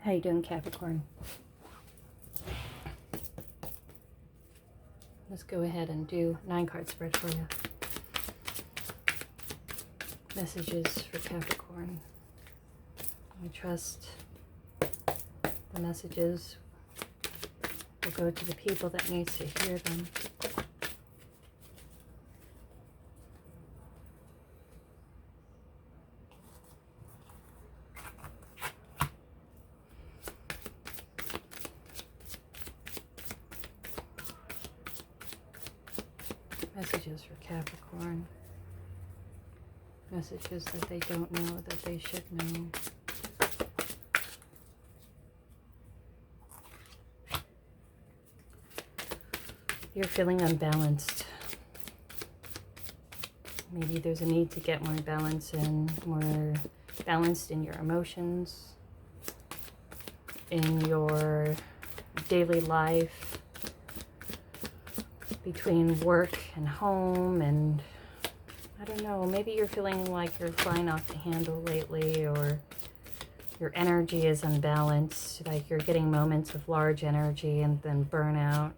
How you doing, Capricorn? Let's go ahead and do 9-card spread for you. Messages for Capricorn. I trust the messages will go to the people that needs to hear them. Messages for Capricorn. Messages that they don't know that they should know. You're feeling unbalanced. Maybe there's a need to get more balance in, more balanced in your emotions, in your daily life, between work and home, and I don't know, maybe you're feeling like you're flying off the handle lately, or your energy is unbalanced, like you're getting moments of large energy and then burnout.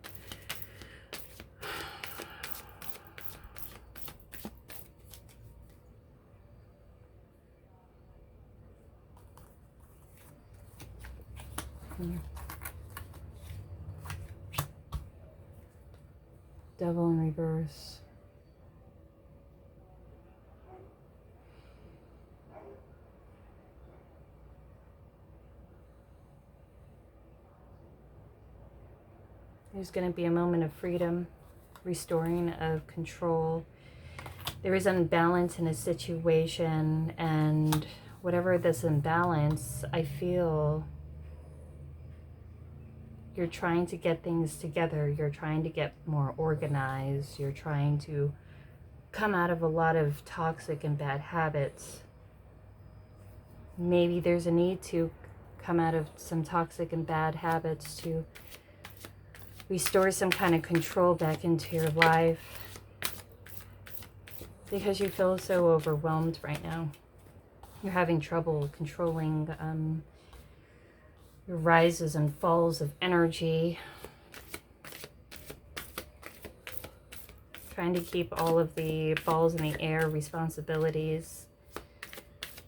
Devil in reverse. There's going to be a moment of freedom, restoring of control. There is imbalance in a situation, and whatever this imbalance, I feel you're trying to get things together. You're trying to get more organized. You're trying to come out of a lot of toxic and bad habits. Maybe there's a need to come out of some toxic and bad habits to restore some kind of control back into your life, because you feel so overwhelmed right now. You're having trouble controlling your rises and falls of energy, trying to keep all of the balls in the air, responsibilities,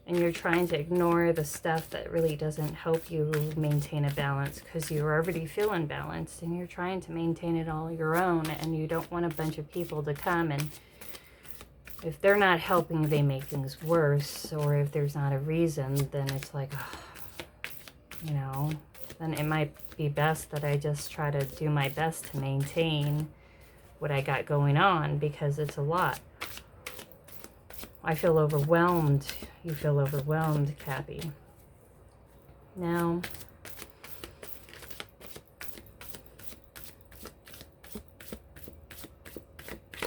and you're trying to ignore the stuff that really doesn't help you maintain a balance, because you already feel unbalanced and you're trying to maintain it all your own, and you don't want a bunch of people to come, and if they're not helping, they make things worse, or if there's not a reason, then it's like, you know, then it might be best that I just try to do my best to maintain what I got going on, because it's a lot. I feel overwhelmed. You feel overwhelmed, Cappy. Now,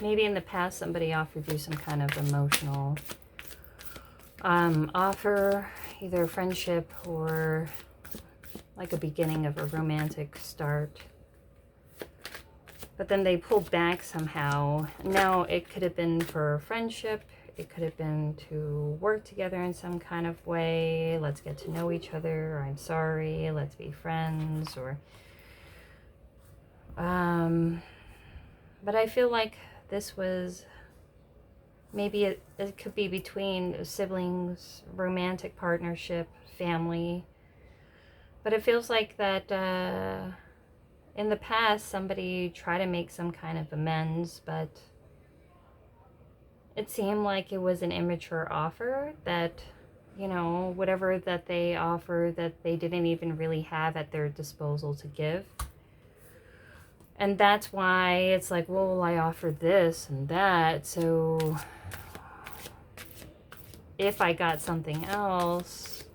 maybe in the past somebody offered you some kind of emotional offer, either a friendship or like a beginning of a romantic start. But then they pulled back somehow. Now it could have been for a friendship. It could have been to work together in some kind of way. Let's get to know each other. Or I'm sorry, let's be friends. Or, but I feel like this was, maybe it could be between siblings, romantic partnership, family. But it feels like that in the past somebody tried to make some kind of amends, but it seemed like it was an immature offer, that, you know, whatever that they offered that they didn't even really have at their disposal to give. And that's why it's like, well, I offered this and that, so if I got something else,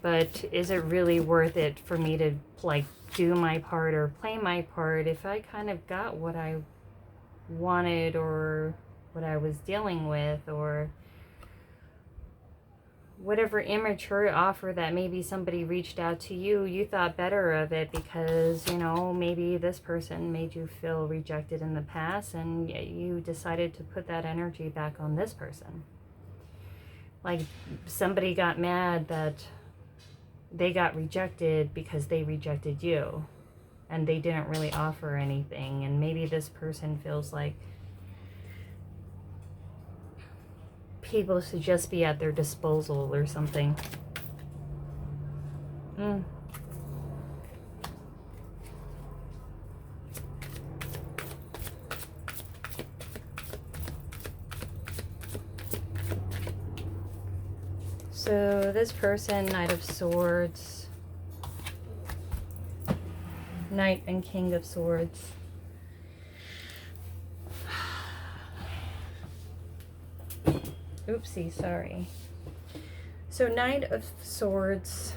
but is it really worth it for me to like do my part or play my part if I kind of got what I wanted or what I was dealing with, or whatever immature offer that maybe somebody reached out to you, you thought better of it because, you know, maybe this person made you feel rejected in the past and you decided to put that energy back on this person. Like somebody got mad that they got rejected because they rejected you, and they didn't really offer anything. And maybe this person feels like people should just be at their disposal or something. So this person, Knight of Swords, Knight and King of Swords. Oopsie, sorry. So Knight of Swords,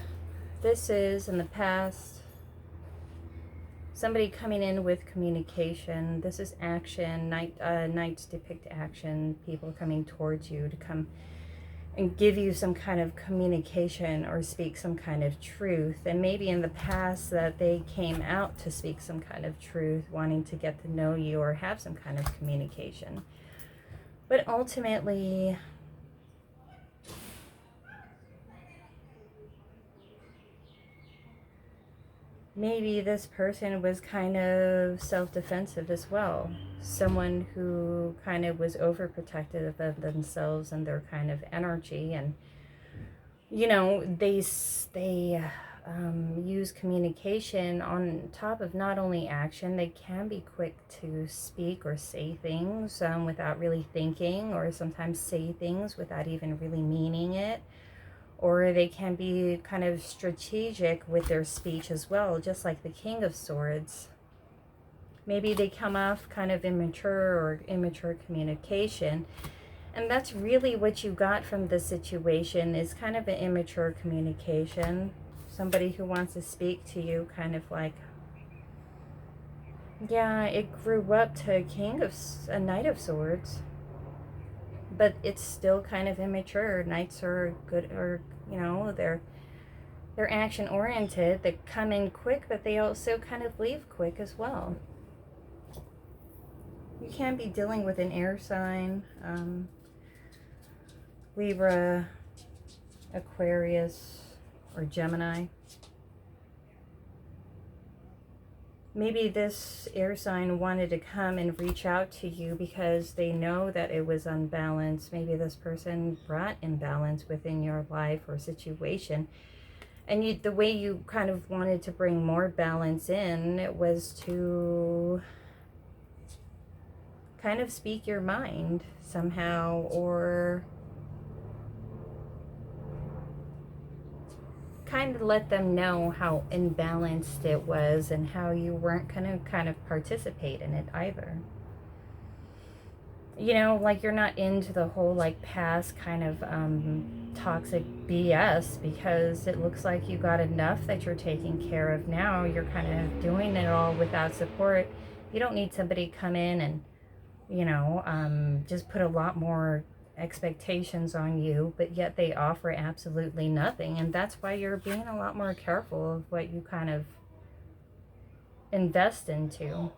this is in the past somebody coming in with communication. This is action. Knights depict action, people coming towards you to come and give you some kind of communication or speak some kind of truth. And maybe in the past that they came out to speak some kind of truth, wanting to get to know you or have some kind of communication. But ultimately, maybe this person was kind of self-defensive as well. Someone who kind of was overprotective of themselves and their kind of energy. And, you know, they use communication on top of not only action. They can be quick to speak or say things without really thinking, or sometimes say things without even really meaning it. Or they can be kind of strategic with their speech as well, just like the King of Swords. Maybe they come off kind of immature or immature communication. And that's really what you got from this situation, is kind of an immature communication. Somebody who wants to speak to you kind of like, yeah, it grew up to a Knight of Swords. But it's still kind of immature. Knights are good, or, you know, they're action oriented. They come in quick, but they also kind of leave quick as well. You can be dealing with an air sign, Libra, Aquarius, or Gemini. Maybe this air sign wanted to come and reach out to you because they know that it was unbalanced. Maybe this person brought imbalance within your life or situation. And the way you kind of wanted to bring more balance in was to kind of speak your mind somehow, or kind of let them know how imbalanced it was and how you weren't going to kind of participate in it either. You know, like, you're not into the whole like past kind of toxic BS, because it looks like you got enough that you're taking care of now. You're kind of doing it all without support. You don't need somebody come in and, you know, just put a lot more expectations on you, but yet they offer absolutely nothing. And that's why you're being a lot more careful of what you kind of invest into.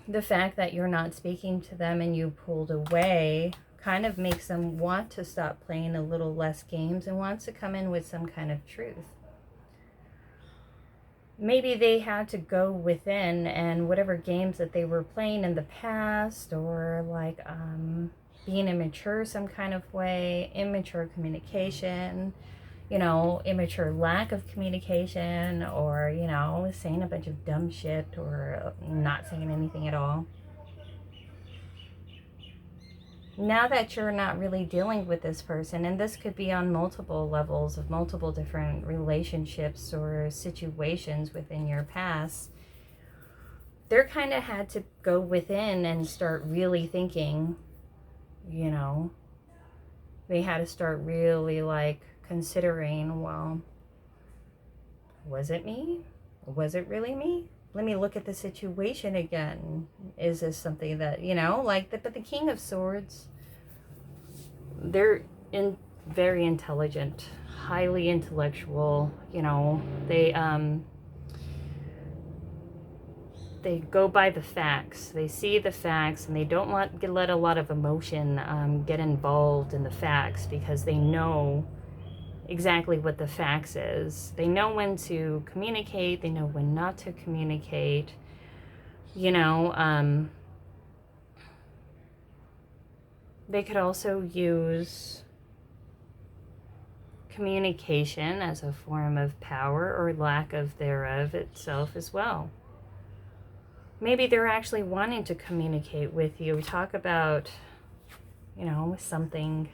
The fact that you're not speaking to them and you pulled away kind of makes them want to stop playing a little less games and wants to come in with some kind of truth. Maybe they had to go within, and whatever games that they were playing in the past, or like being immature some kind of way, immature communication, you know, immature lack of communication, or, you know, saying a bunch of dumb shit, or not saying anything at all. Now that you're not really dealing with this person, and this could be on multiple levels of multiple different relationships or situations within your past, they're kind of had to go within and start really thinking, you know, they had to start really like considering, well, was it me? Was it really me? Let me look at the situation again. Is this something that, you know, like, but the King of Swords, they're very intelligent, highly intellectual, you know, they go by the facts. They see the facts, and they don't let a lot of emotion get involved in the facts, because they know exactly what the facts is. They know when to communicate, they know when not to communicate. You know, they could also use communication as a form of power or lack of thereof itself as well. Maybe they're actually wanting to communicate with you, talk about, you know, something,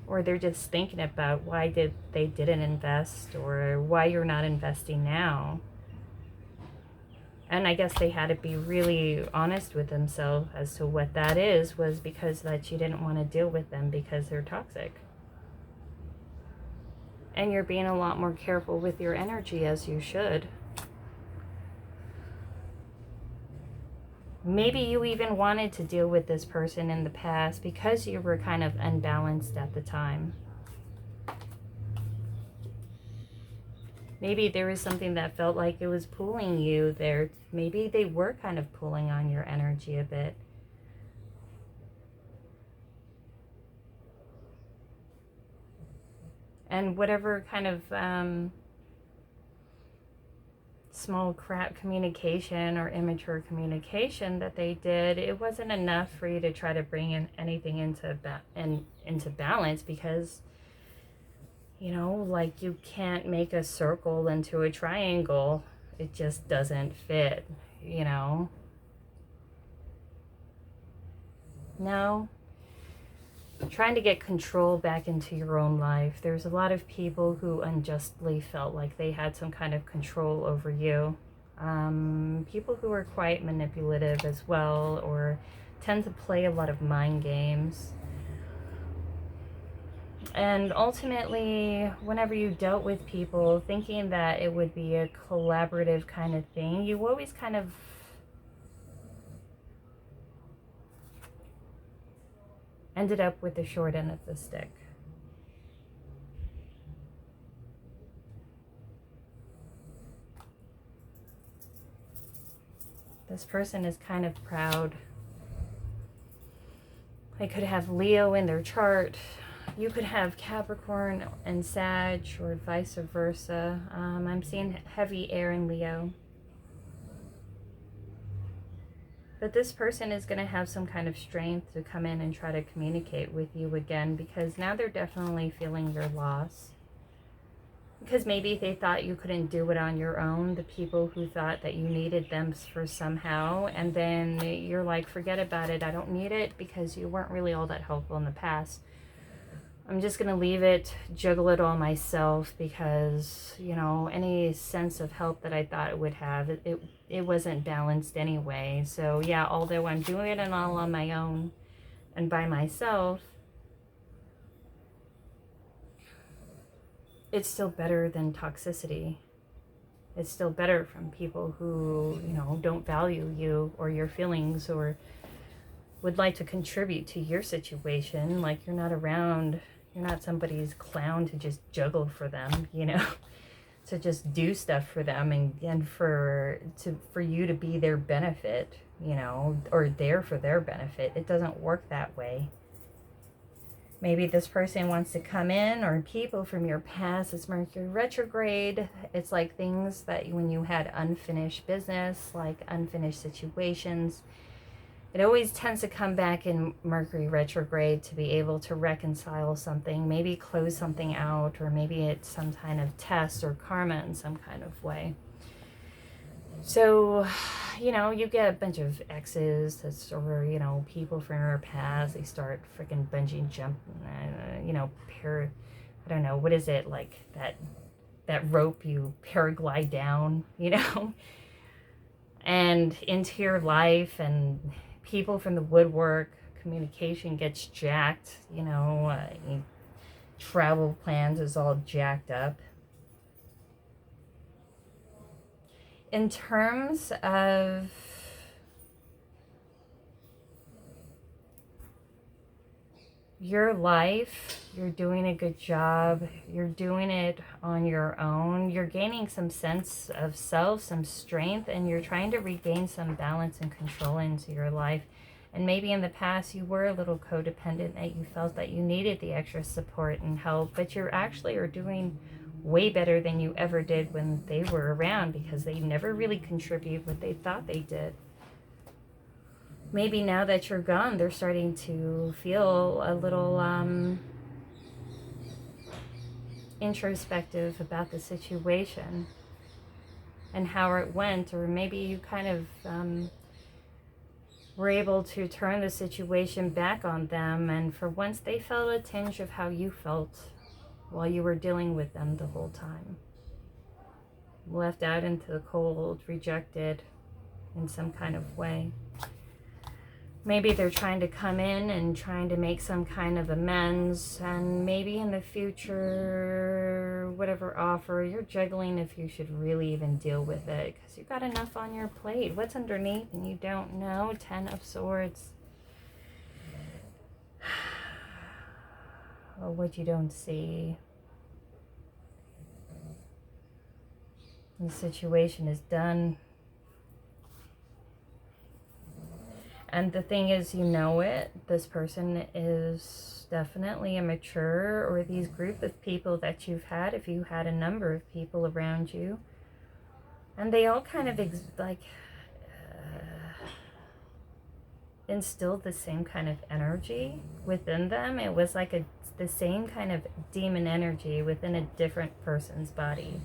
or they're just thinking about why they didn't invest or why you're not investing now. And I guess they had to be really honest with themselves as to what that is, was because that you didn't want to deal with them because they're toxic. And you're being a lot more careful with your energy, as you should. Maybe you even wanted to deal with this person in the past because you were kind of unbalanced at the time. Maybe there was something that felt like it was pulling you there. Maybe they were kind of pulling on your energy a bit. And whatever kind of small crap communication or immature communication that they did, it wasn't enough for you to try to bring in anything into balance, because, you know, like, you can't make a circle into a triangle. It just doesn't fit, you know. No. Trying to get control back into your own life. There's a lot of people who unjustly felt like they had some kind of control over you. People who are quite manipulative as well, or tend to play a lot of mind games. And ultimately, whenever you dealt with people thinking that it would be a collaborative kind of thing, you always kind of ended up with the short end of the stick. This person is kind of proud. They could have Leo in their chart. You could have Capricorn and Sag, or vice versa. I'm seeing heavy air in Leo. But this person is going to have some kind of strength to come in and try to communicate with you again, because now they're definitely feeling your loss. Because maybe they thought you couldn't do it on your own, the people who thought that you needed them for somehow, and then you're like, forget about it, I don't need it, because you weren't really all that helpful in the past. I'm just going to leave it, juggle it all myself, because, you know, any sense of help that I thought it would have, it wasn't balanced anyway. So yeah, although I'm doing it all on my own and by myself, it's still better than toxicity. It's still better from people who, you know, don't value you or your feelings, or would like to contribute to your situation. Like, you're not around, you're not somebody's clown to just juggle for them, you know, to just do stuff for them, and for you to be their benefit, you know, or there for their benefit. It doesn't work that way. Maybe this person wants to come in, or people from your past. It's Mercury retrograde. It's like things that when you had unfinished business, like unfinished situations, it always tends to come back in Mercury retrograde to be able to reconcile something, maybe close something out, or maybe it's some kind of test or karma in some kind of way. So, you know, you get a bunch of exes, or, you know, people from your past, they start freaking bungee jumping, you know, I don't know, what is it, like that rope you paraglide down, you know, and into your life, and people from the woodwork, communication gets jacked, you know, travel plans is all jacked up. In terms of your life, you're doing a good job. You're doing it on your own. You're gaining some sense of self, some strength, and you're trying to regain some balance and control into your life And maybe in the past you were a little codependent, that you felt that you needed the extra support and help, but you actually are doing way better than you ever did when they were around, because they never really contribute what they thought they did. Maybe now that you're gone, they're starting to feel a little introspective about the situation and how it went, or maybe you kind of were able to turn the situation back on them, and for once they felt a tinge of how you felt while you were dealing with them the whole time. Left out into the cold, rejected in some kind of way. Maybe they're trying to come in and trying to make some kind of amends, and maybe in the future, whatever offer, you're juggling if you should really even deal with it, because you've got enough on your plate. What's underneath and you don't know? 10 of Swords. Or what you don't see. The situation is done. And the thing is, you know it. This person is definitely immature, or these group of people that you've had, if you had a number of people around you, and they all kind of instilled the same kind of energy within them. It was like the same kind of demon energy within a different person's body.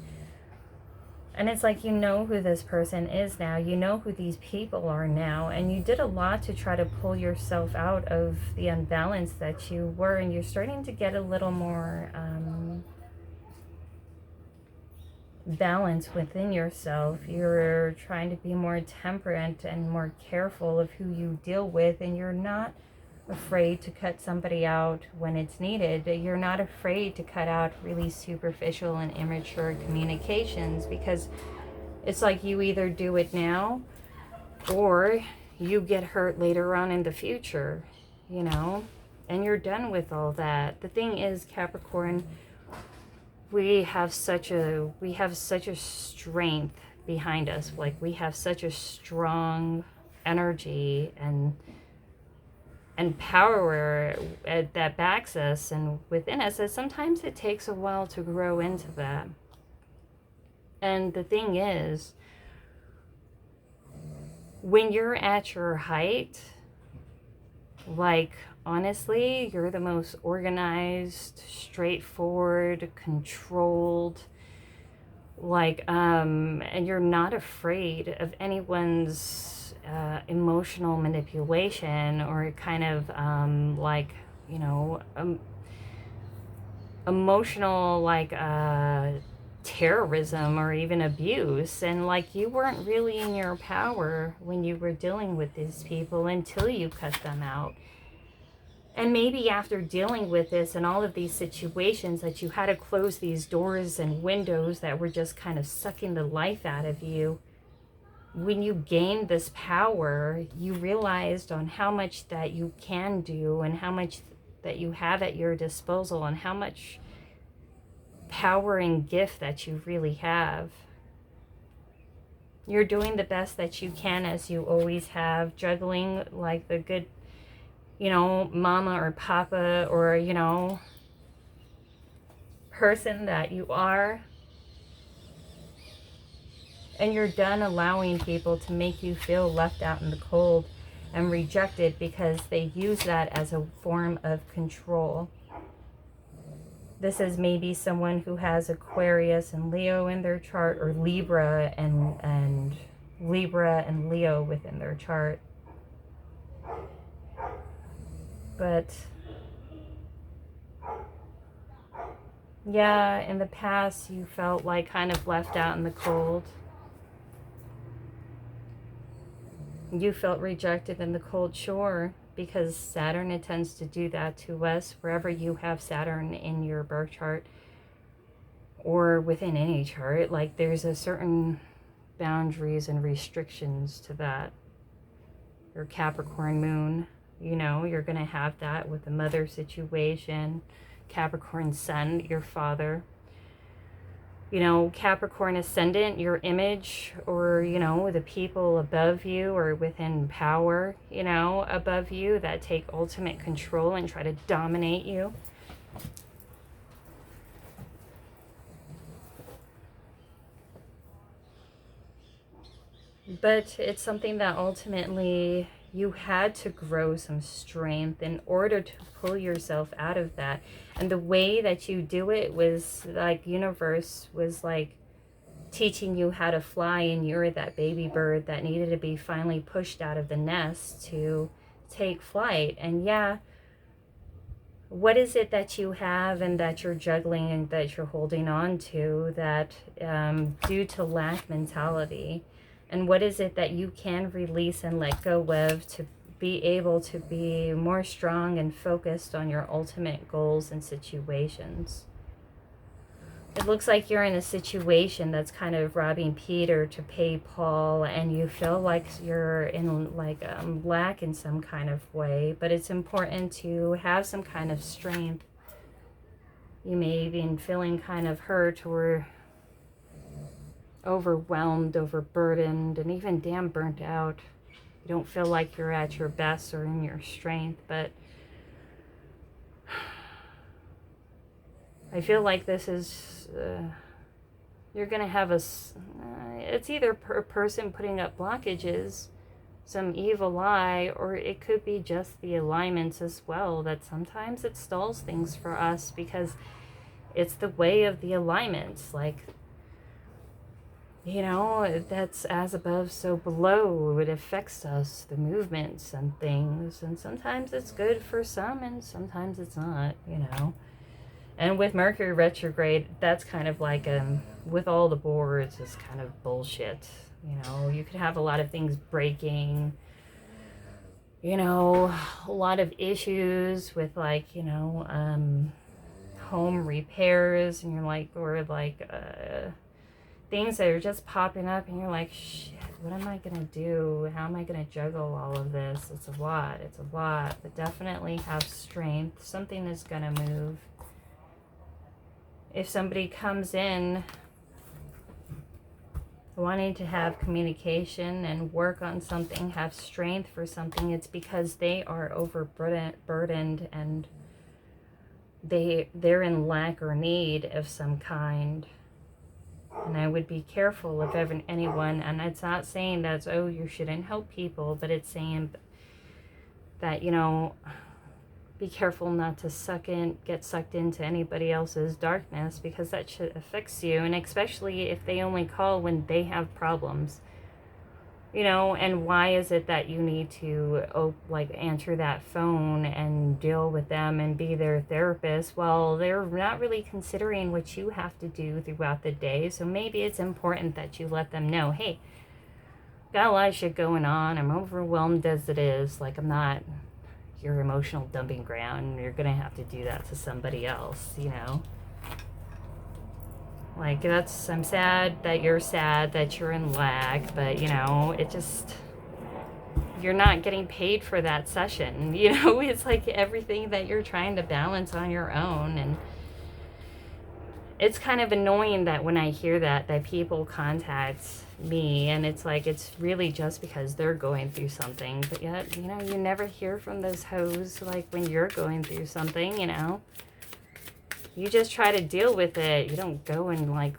And it's like, you know who this person is now, you know who these people are now, and you did a lot to try to pull yourself out of the unbalance that you were, and you're starting to get a little more balance within yourself. You're trying to be more temperate and more careful of who you deal with, and you're not afraid to cut somebody out when it's needed. You're not afraid to cut out really superficial and immature communications, because it's like you either do it now or you get hurt later on in the future, you know, and you're done with all that. The thing is, Capricorn, we have such a strength behind us. Like, we have such a strong energy and power that backs us and within us, that sometimes it takes a while to grow into that. And the thing is, when you're at your height, like, honestly, you're the most organized, straightforward, controlled, like, and you're not afraid of anyone's emotional manipulation, or kind of like, you know, emotional, like terrorism or even abuse. And like, you weren't really in your power when you were dealing with these people until you cut them out. And maybe after dealing with this and all of these situations, that you had to close these doors and windows that were just kind of sucking the life out of you. When you gained this power, you realized on how much that you can do, and how much that you have at your disposal, and how much power and gift that you really have. You're doing the best that you can, as you always have, juggling like the good, you know, mama or papa, or, you know, person that you are. And you're done allowing people to make you feel left out in the cold and rejected, because they use that as a form of control. This is maybe someone who has Aquarius and Leo in their chart, or Libra and Leo within their chart. But yeah, in the past you felt like kind of left out in the cold. You felt rejected in the cold, sure, because Saturn, it tends to do that to us. Wherever you have Saturn in your birth chart, or within any chart, like, there's a certain boundaries and restrictions to that. Your Capricorn moon, you know, you're going to have that with the mother situation. Capricorn sun, your father. you know, Capricorn ascendant, your image, or, you know, the people above you or within power, you know, above you that take ultimate control and try to dominate you. But it's something that ultimately you had to grow some strength in order to pull yourself out of that. And the way that you do it was like universe was like teaching you how to fly, and you're that baby bird that needed to be finally pushed out of the nest to take flight. And yeah, what is it that you have and that you're juggling and that you're holding on to that due to lack mentality? And what is it that you can release and let go of to be able to be more strong and focused on your ultimate goals and situations? It looks like you're in a situation that's kind of robbing Peter to pay Paul, and you feel like you're in like lack in some kind of way, but it's important to have some kind of strength. You may have been feeling kind of hurt or overwhelmed, overburdened, and even damn burnt out. You don't feel like you're at your best or in your strength, but I feel like this is, you're going to have it's either a person putting up blockages, some evil eye, or it could be just the alignments as well, that sometimes it stalls things for us because it's the way of the alignments. Like, you know, that's as above, so below. It affects us, the movements and things. And sometimes it's good for some and sometimes it's not, you know. And with Mercury retrograde, that's kind of like, with all the boards, it's kind of bullshit. You know, you could have a lot of things breaking, you know, a lot of issues with like, you know, home repairs, and you're like, or like, things that are just popping up, and you're like, shit, what am I going to do? How am I going to juggle all of this? It's a lot, but definitely have strength. Something is going to move. If somebody comes in wanting to have communication and work on something, have strength for something, it's because they are overburdened and they're in lack or need of some kind. And I would be careful of anyone, and it's not saying that, oh, you shouldn't help people, but it's saying that, you know, be careful not to get sucked into anybody else's darkness, because that shit affects you, and especially if they only call when they have problems. You know, and why is it that you need to answer that phone and deal with them and be their therapist? Well, they're not really considering what you have to do throughout the day. So maybe it's important that you let them know, hey, got a lot of shit going on. I'm overwhelmed as it is. Like, I'm not your emotional dumping ground. You're going to have to do that to somebody else, you know? Like, I'm sad that you're in lag, but, you know, you're not getting paid for that session, you know? It's like everything that you're trying to balance on your own, and it's kind of annoying that when I hear that people contact me, and it's like, it's really just because they're going through something, but yet, you know, you never hear from those hoes, like, when you're going through something, you know? You just try to deal with it. You don't go and, like,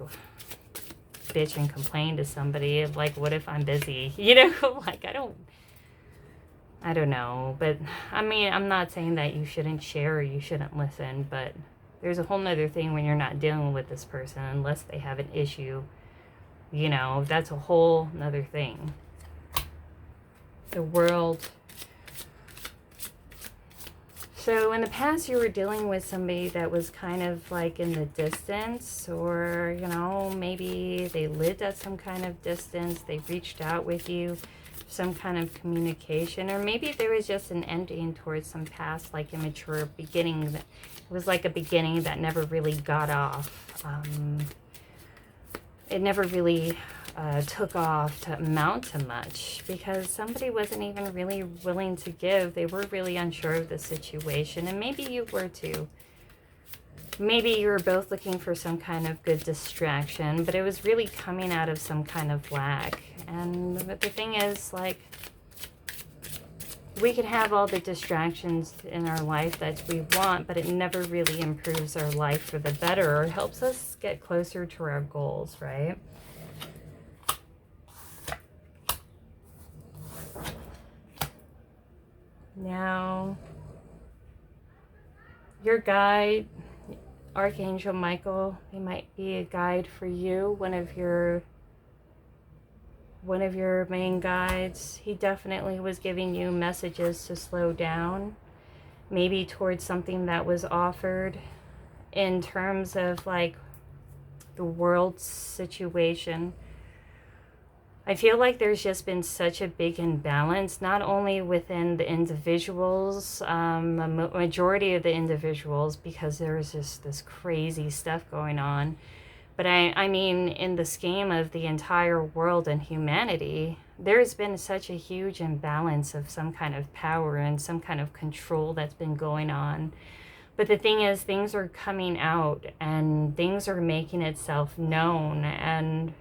bitch and complain to somebody. Like, what if I'm busy? You know, like, I don't know. But, I mean, I'm not saying that you shouldn't share or you shouldn't listen. But there's a whole nother thing when you're not dealing with this person unless they have an issue. You know, that's a whole nother thing. The world. So in the past, you were dealing with somebody that was kind of like in the distance, or, you know, maybe they lived at some kind of distance. They reached out with you, some kind of communication, or maybe there was just an ending towards some past, like, immature beginning. It was like a beginning that never really got off. It never really took off to amount to much, because somebody wasn't even really willing to give. They were really unsure of the situation, and maybe you were too. maybe you were both looking for some kind of good distraction, but it was really coming out of some kind of lack. And but the thing is, like, we could have all the distractions in our life that we want, but it never really improves our life for the better or helps us get closer to our goals, right? Now, your guide, Archangel Michael, he might be a guide for you, one of your main guides. He definitely was giving you messages to slow down, maybe towards something that was offered in terms of like the world situation. I feel like there's just been such a big imbalance, not only within the individuals, a majority of the individuals, because there's just this crazy stuff going on. But I mean, in the scheme of the entire world and humanity, there's been such a huge imbalance of some kind of power and some kind of control that's been going on. But the thing is, things are coming out and things are making itself known, and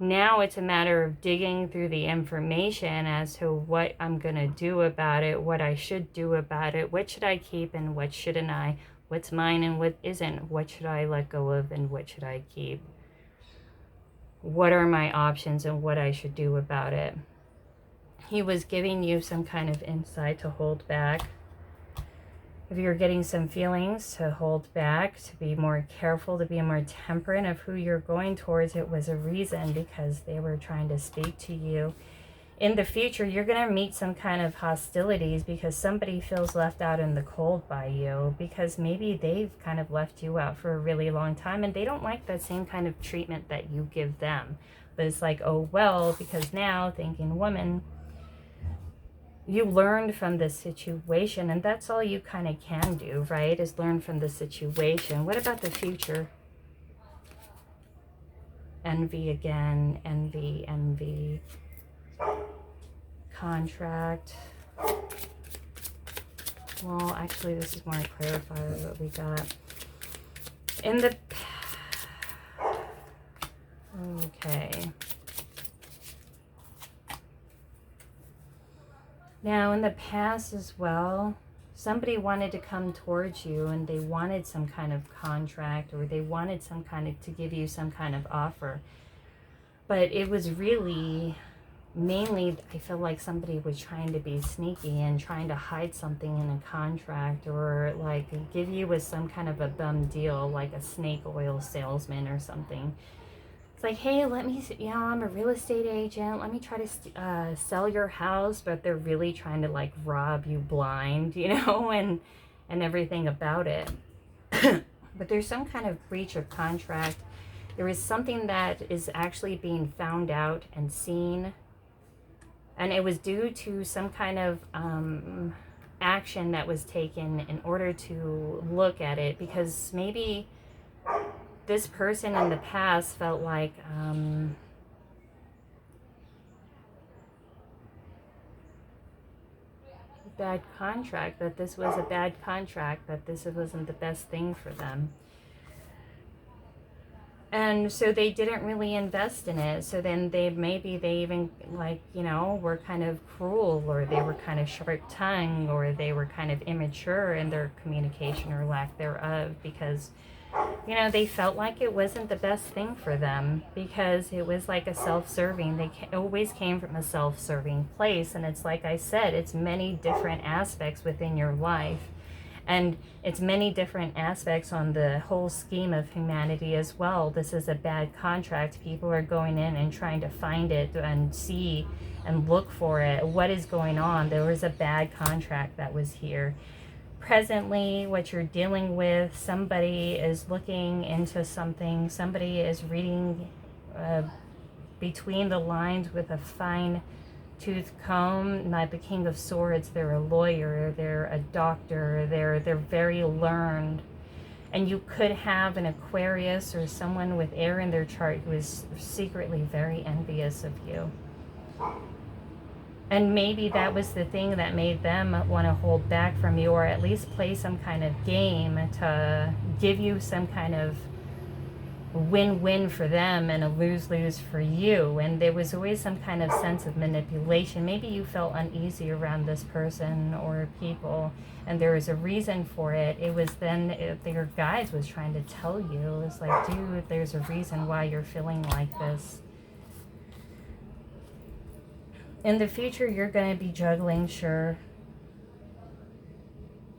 now it's a matter of digging through the information as to what I'm going to do about it, what I should do about it, what should I keep and what shouldn't I, what's mine and what isn't, what should I let go of and what should I keep, what are my options and what I should do about it. He was giving you some kind of insight to hold back. If you're getting some feelings, to hold back, to be more careful, to be more temperate of who you're going towards, it was a reason, because they were trying to speak to you. In the future, you're going to meet some kind of hostilities because somebody feels left out in the cold by you, because maybe they've kind of left you out for a really long time and they don't like that same kind of treatment that you give them. But it's like, oh, well, because now, thinking woman, you learned from this situation, and that's all you kind of can do, right? Is learn from the situation. What about the future? Envy again, envy, envy. Contract. Well, actually, this is more clarifier what we got. In the... Okay. Now, in the past as well, somebody wanted to come towards you and they wanted some kind of contract, or they wanted some kind of, to give you some kind of offer. But it was really, mainly, I feel like somebody was trying to be sneaky and trying to hide something in a contract, or like give you with some kind of a bum deal, like a snake oil salesman or something. It's like, hey, let me, you know, I'm a real estate agent. Let me try to sell your house. But they're really trying to like rob you blind, you know, and everything about it. But there's some kind of breach of contract. There is something that is actually being found out and seen. And it was due to some kind of action that was taken in order to look at it. Because maybe this person in the past felt like bad contract, that this was a bad contract, that this wasn't the best thing for them. And so they didn't really invest in it. So then they even, like, you know, were kind of cruel, or they were kind of sharp-tongued, or they were kind of immature in their communication or lack thereof, because, you know, they felt like it wasn't the best thing for them, because it was like a self-serving. They always came from a self-serving place. And it's like I said, it's many different aspects within your life. And it's many different aspects on the whole scheme of humanity as well. This is a bad contract. People are going in and trying to find it and see and look for it. What is going on? There was a bad contract that was here. Presently, what you're dealing with, somebody is looking into something. Somebody is reading between the lines with a fine tooth comb. Not the King of Swords. They're a lawyer, they're a doctor, they're very learned. And you could have an Aquarius or someone with air in their chart who is secretly very envious of you. And maybe that was the thing that made them want to hold back from you, or at least play some kind of game to give you some kind of win-win for them and a lose-lose for you. And there was always some kind of sense of manipulation. Maybe you felt uneasy around this person or people, and there was a reason for it. It was then your guides was trying to tell you. It was like, dude, there's a reason why you're feeling like this. In the future, you're going to be juggling, sure.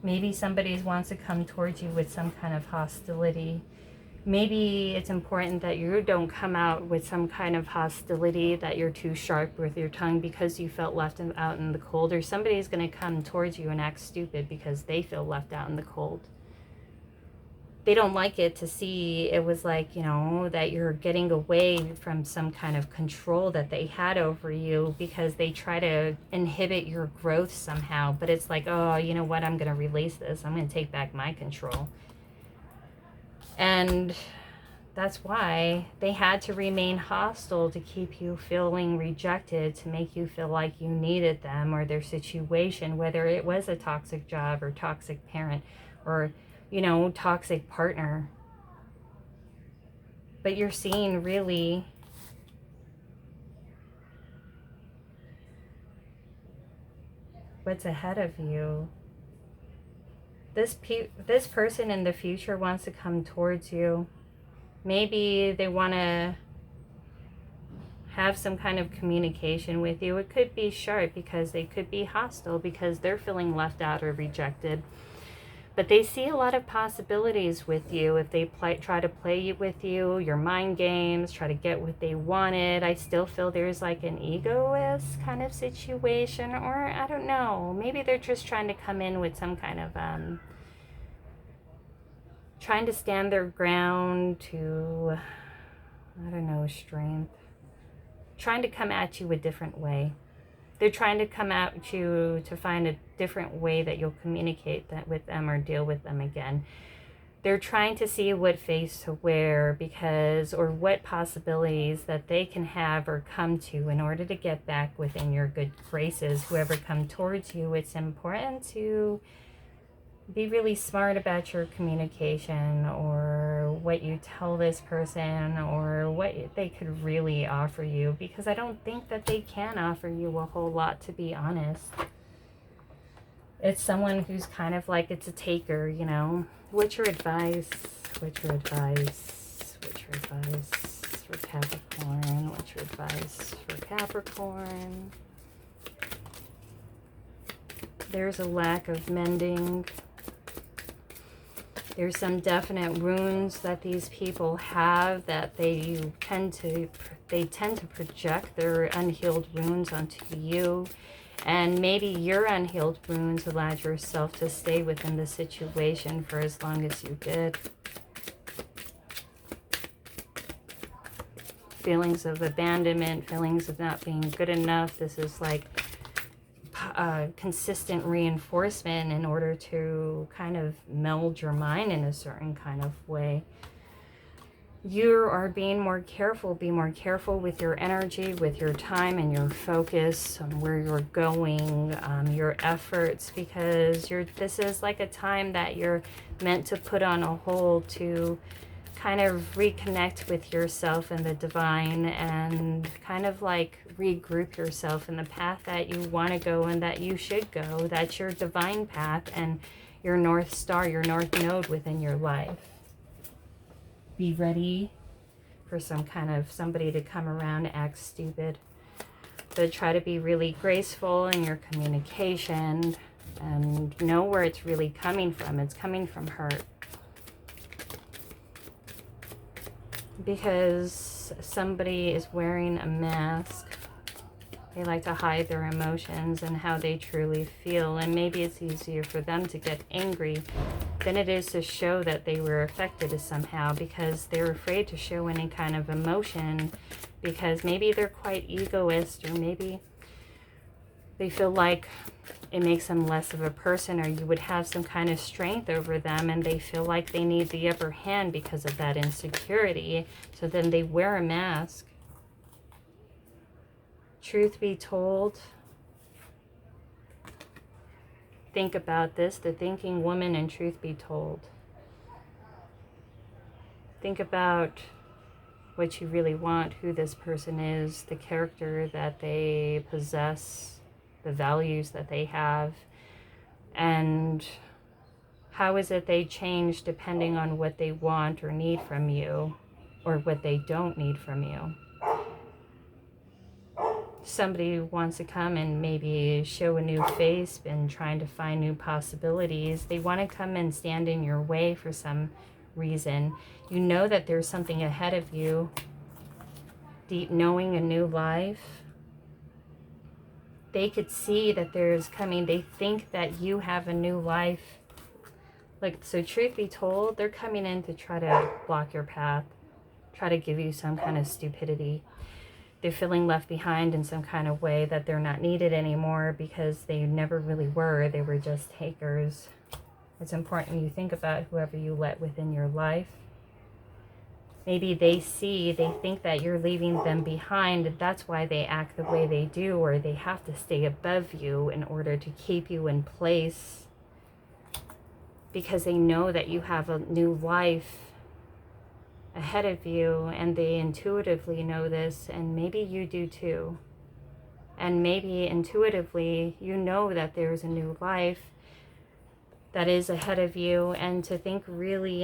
Maybe somebody wants to come towards you with some kind of hostility. Maybe it's important that you don't come out with some kind of hostility, that you're too sharp with your tongue because you felt left out in the cold. Or somebody's going to come towards you and act stupid because they feel left out in the cold. They don't like it to see it was like, you know, that you're getting away from some kind of control that they had over you, because they try to inhibit your growth somehow. But it's like, oh, you know what, I'm going to release this. I'm going to take back my control. And that's why they had to remain hostile, to keep you feeling rejected, to make you feel like you needed them or their situation, whether it was a toxic job or toxic parent or, you know, toxic partner. But you're seeing really what's ahead of you. This person in the future wants to come towards you. Maybe they want to have some kind of communication with you. It could be sharp because they could be hostile because they're feeling left out or rejected. But they see a lot of possibilities with you if they try to play with you, your mind games, try to get what they wanted. I still feel there's like an egoist kind of situation, or I don't know. Maybe they're just trying to come in with some kind of, trying to stand their ground to, I don't know, strength. Trying to come at you a different way. They're trying to come at you to find a different way that you'll communicate that with them or deal with them again. They're trying to see what face to wear, because, or what possibilities that they can have or come to in order to get back within your good graces. Whoever come towards you, it's important to be really smart about your communication, or what you tell this person, or what they could really offer you, because I don't think that they can offer you a whole lot, to be honest. It's someone who's kind of like, it's a taker, you know. What's your advice? What's your advice? What's your advice for Capricorn? What's your advice for Capricorn? There's a lack of mending. There's some definite wounds that these people have that they tend to project their unhealed wounds onto you. And maybe your unhealed wounds allowed yourself to stay within the situation for as long as you did. Feelings of abandonment, feelings of not being good enough. This is like consistent reinforcement in order to kind of meld your mind in a certain kind of way. You are being more careful. Be more careful with your energy, with your time and your focus on where you're going, your efforts, because this is like a time that you're meant to put on a hold to kind of reconnect with yourself and the divine, and kind of like regroup yourself in the path that you want to go and that you should go. That's your divine path and your North Star, your North Node within your life. Be ready for some kind of somebody to come around and act stupid. But try to be really graceful in your communication and know where it's really coming from. It's coming from hurt. Because somebody is wearing a mask. They like to hide their emotions and how they truly feel. And maybe it's easier for them to get angry than it is to show that they were affected somehow, because they're afraid to show any kind of emotion, because maybe they're quite egoist, or maybe they feel like it makes them less of a person, or you would have some kind of strength over them, and they feel like they need the upper hand because of that insecurity. So then they wear a mask. Truth be told, think about this, the thinking woman, and truth be told. Think about what you really want, who this person is, the character that they possess, the values that they have, and how is it they change depending on what they want or need from you, or what they don't need from you. Somebody wants to come and maybe show a new face and trying to find new possibilities. They want to come and stand in your way for some reason. You know that there's something ahead of you, deep knowing a new life. They could see that there's coming. They think that you have a new life. Like, so truth be told, they're coming in to try to block your path, try to give you some kind of stupidity. They're feeling left behind in some kind of way, that they're not needed anymore because they never really were. They were just takers. It's important you think about whoever you let within your life. Maybe they think that you're leaving them behind, and that's why they act the way they do, or they have to stay above you in order to keep you in place, because they know that you have a new life ahead of you, and they intuitively know this, and maybe you do too. And maybe intuitively you know that there's a new life that is ahead of you, and to think really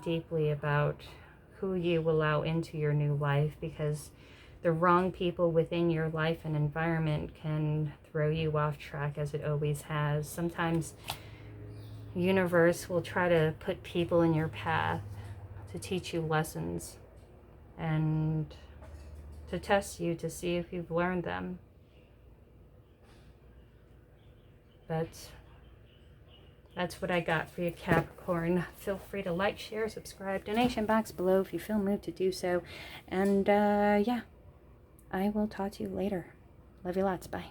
deeply about who you allow into your new life, because the wrong people within your life and environment can throw you off track, as it always has. Sometimes universe will try to put people in your path to teach you lessons and to test you to see if you've learned them. But that's what I got for you, Capricorn. Feel free to like, share, subscribe, donation box below if you feel moved to do so. And yeah, I will talk to you later. Love you lots. Bye.